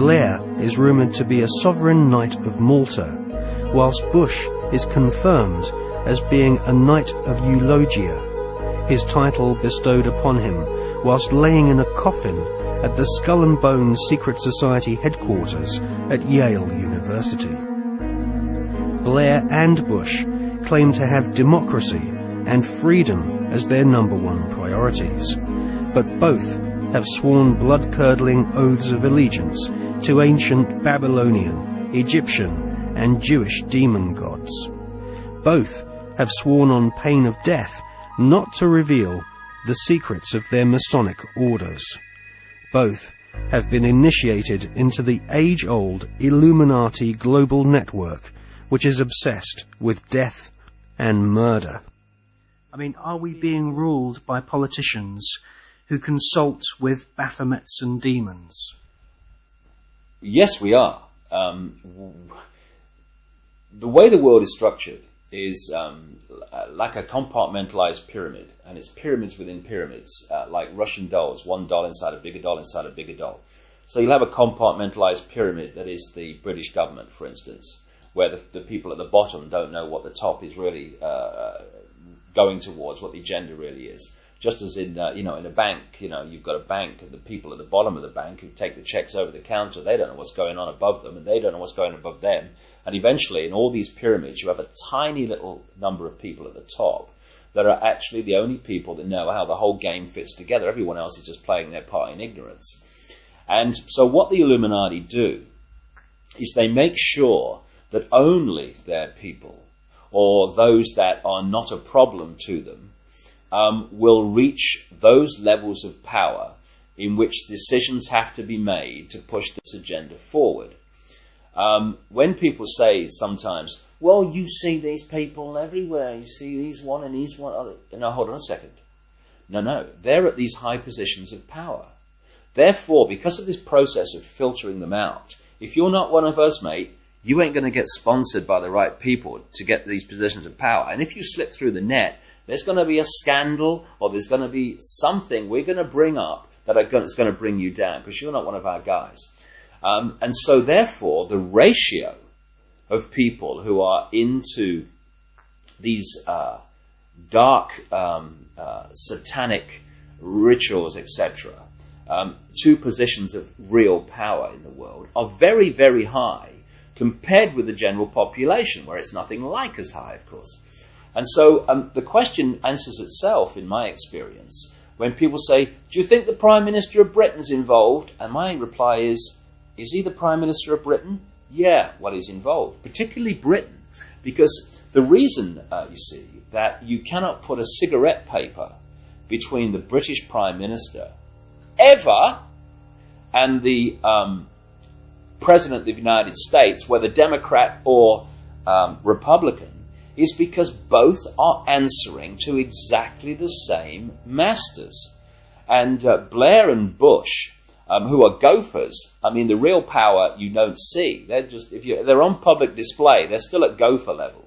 Blair is rumoured to be a sovereign knight of Malta, whilst Bush is confirmed as being a knight of Eulogia, his title bestowed upon him whilst laying in a coffin at the Skull and Bones Secret Society headquarters at Yale University. Blair and Bush claim to have democracy and freedom as their #1 priorities, but both have sworn blood-curdling oaths of allegiance to ancient Babylonian, Egyptian and Jewish demon gods. Both have sworn on pain of death not to reveal the secrets of their Masonic orders. Both have been initiated into the age-old Illuminati global network, which is obsessed with death and murder. I mean, are we being ruled by politicians who consult with Baphomets and demons? Yes, we are. The way the world is structured is like a compartmentalized pyramid, and it's pyramids within pyramids, like Russian dolls, one doll inside a bigger doll inside a bigger doll. So you'll have a compartmentalized pyramid that is the British government, for instance, where the people at the bottom don't know what the top is really going towards, what the agenda really is. Just as in in a bank, you've got a bank, and the people at the bottom of the bank who take the checks over the counter, they don't know what's going on above them, and they don't know what's going on above them. And eventually, in all these pyramids, you have a tiny little number of people at the top that are actually the only people that know how the whole game fits together. Everyone else is just playing their part in ignorance. And so what the Illuminati do is they make sure that only their people, or those that are not a problem to them, will reach those levels of power in which decisions have to be made to push this agenda forward. When people say sometimes, well, you see these people everywhere, you see these one and these one other. No, hold on a second. No, they're at these high positions of power. Therefore, because of this process of filtering them out, if you're not one of us, mate, you ain't going to get sponsored by the right people to get these positions of power. And if you slip through the net, there's going to be a scandal, or there's going to be something we're going to bring up that's going to bring you down, because you're not one of our guys. And so therefore, the ratio of people who are into these dark satanic rituals, etc., to positions of real power in the world are very, very high compared with the general population, where it's nothing like as high, of course. And so the question answers itself, in my experience, when people say, do you think the Prime Minister of Britain's involved? And my reply is he the Prime Minister of Britain? Yeah, well, he's involved, particularly Britain, because the reason, you see, that you cannot put a cigarette paper between the British Prime Minister ever and the President of the United States, whether Democrat or Republican, is because both are answering to exactly the same masters. And Blair and Bush, who are gophers, I mean, the real power you don't see. They're just, they're on public display, they're still at gopher level.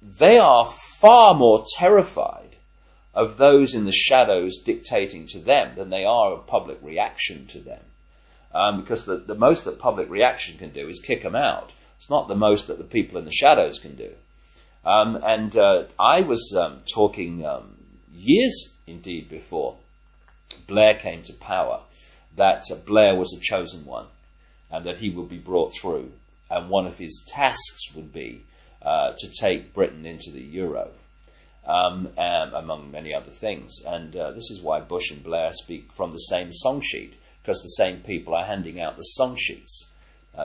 They are far more terrified of those in the shadows dictating to them than they are of public reaction to them. Because the most that public reaction can do is kick them out. It's not the most that the people in the shadows can do. I was talking years, indeed, before Blair came to power, that Blair was a chosen one, and that he would be brought through. And one of his tasks would be to take Britain into the euro, among many other things. And this is why Bush and Blair speak from the same song sheet, because the same people are handing out the song sheets.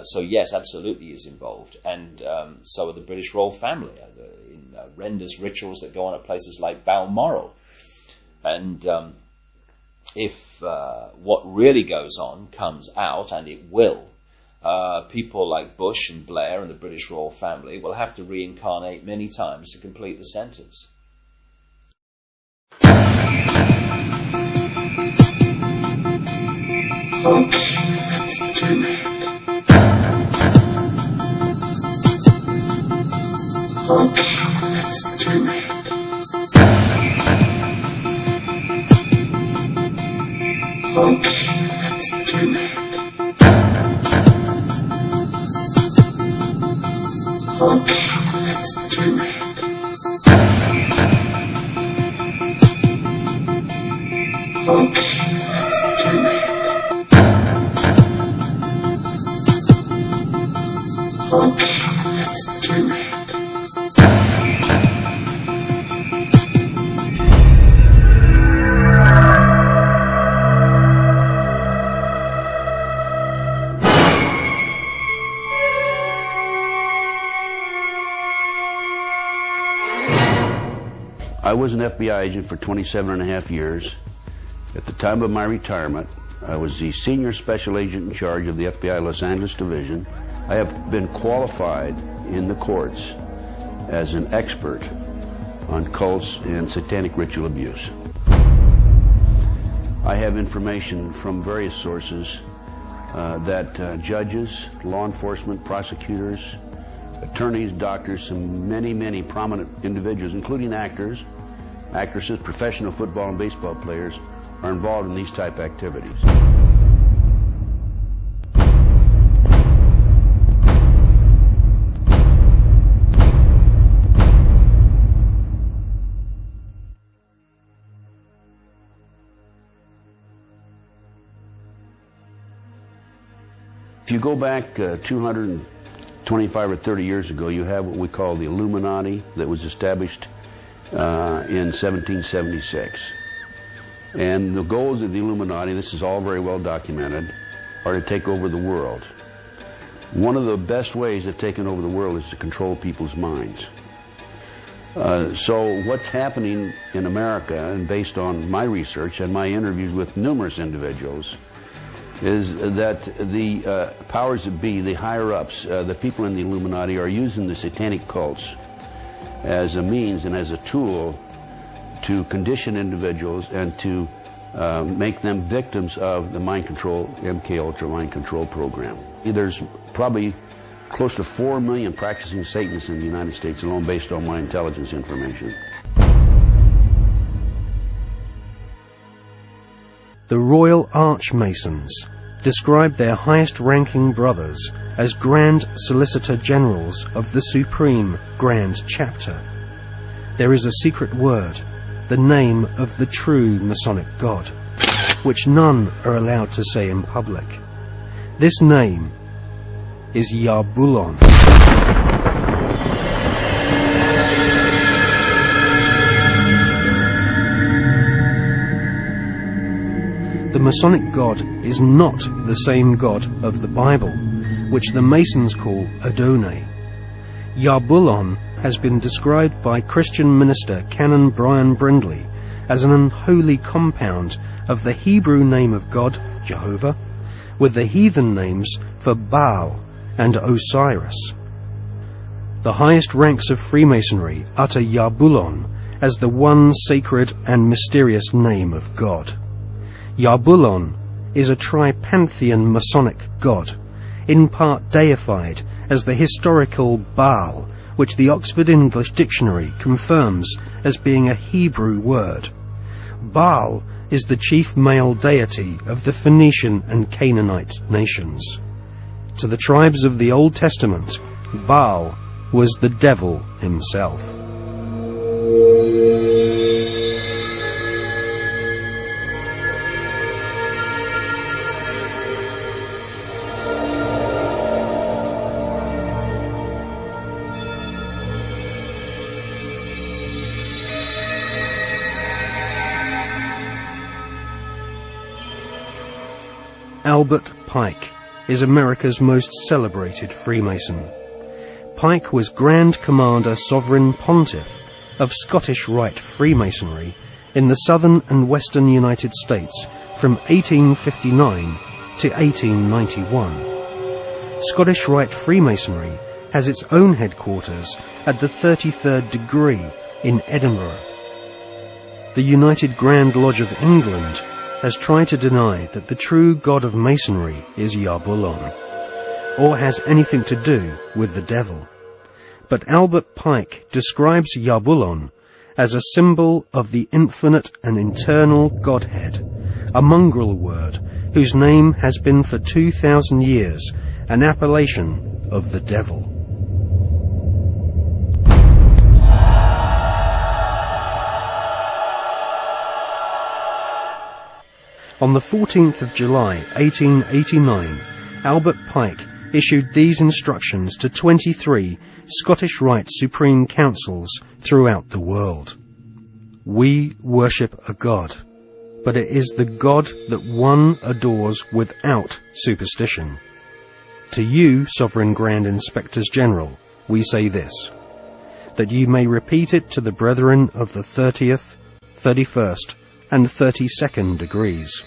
So yes, absolutely is involved. And so are the British royal family in horrendous rituals that go on at places like Balmoral. And if what really goes on comes out, and it will, people like Bush and Blair and the British royal family will have to reincarnate many times to complete the sentence. Let's do it. I was an FBI agent for 27.5 years. At the time of my retirement, I was the senior special agent in charge of the FBI Los Angeles Division. I have been qualified in the courts as an expert on cults and satanic ritual abuse. I have information from various sources that judges, law enforcement, prosecutors, attorneys, doctors, and many prominent individuals, including actors, actresses, professional football and baseball players, are involved in these type activities. If you go back 225 or 30 years ago, you have what we call the Illuminati that was established in 1776. And the goals of the Illuminati, this is all very well documented, are to take over the world. One of the best ways of taking over the world is to control people's minds. So what's happening in America, and based on my research and my interviews with numerous individuals, is that the powers that be, the higher-ups, the people in the Illuminati, are using the satanic cults as a means and as a tool to condition individuals and to make them victims of the mind control, MK Ultra mind control program. There's probably close to 4 million practicing Satanists in the United States alone, based on my intelligence information. The Royal Archmasons describe their highest-ranking brothers as Grand Solicitor Generals of the Supreme Grand Chapter. There is a secret word, the name of the true Masonic God, which none are allowed to say in public. This name is Yarbulon. The Masonic God is not the same God of the Bible, which the Masons call Adonai. Yarbulon has been described by Christian minister Canon Brian Brindley as an unholy compound of the Hebrew name of God, Jehovah, with the heathen names for Baal and Osiris. The highest ranks of Freemasonry utter Yarbulon as the one sacred and mysterious name of God. Yarbulon is a tripantheon Masonic god, in part deified as the historical Baal, which the Oxford English Dictionary confirms as being a Hebrew word. Baal is the chief male deity of the Phoenician and Canaanite nations. To the tribes of the Old Testament, Baal was the devil himself. Albert Pike is America's most celebrated Freemason. Pike was Grand Commander Sovereign Pontiff of Scottish Rite Freemasonry in the southern and western United States from 1859 to 1891. Scottish Rite Freemasonry has its own headquarters at the 33rd degree in Edinburgh. The United Grand Lodge of England has tried to deny that the true god of Masonry is Yarbulon, or has anything to do with the devil. But Albert Pike describes Yarbulon as a symbol of the infinite and eternal Godhead, a mongrel word whose name has been for 2,000 years an appellation of the devil. On the 14th of July, 1889, Albert Pike issued these instructions to 23 Scottish Rite Supreme Councils throughout the world. We worship a God, but it is the God that one adores without superstition. To you, Sovereign Grand Inspectors General, we say this, that you may repeat it to the brethren of the 30th, 31st, and 32nd degrees.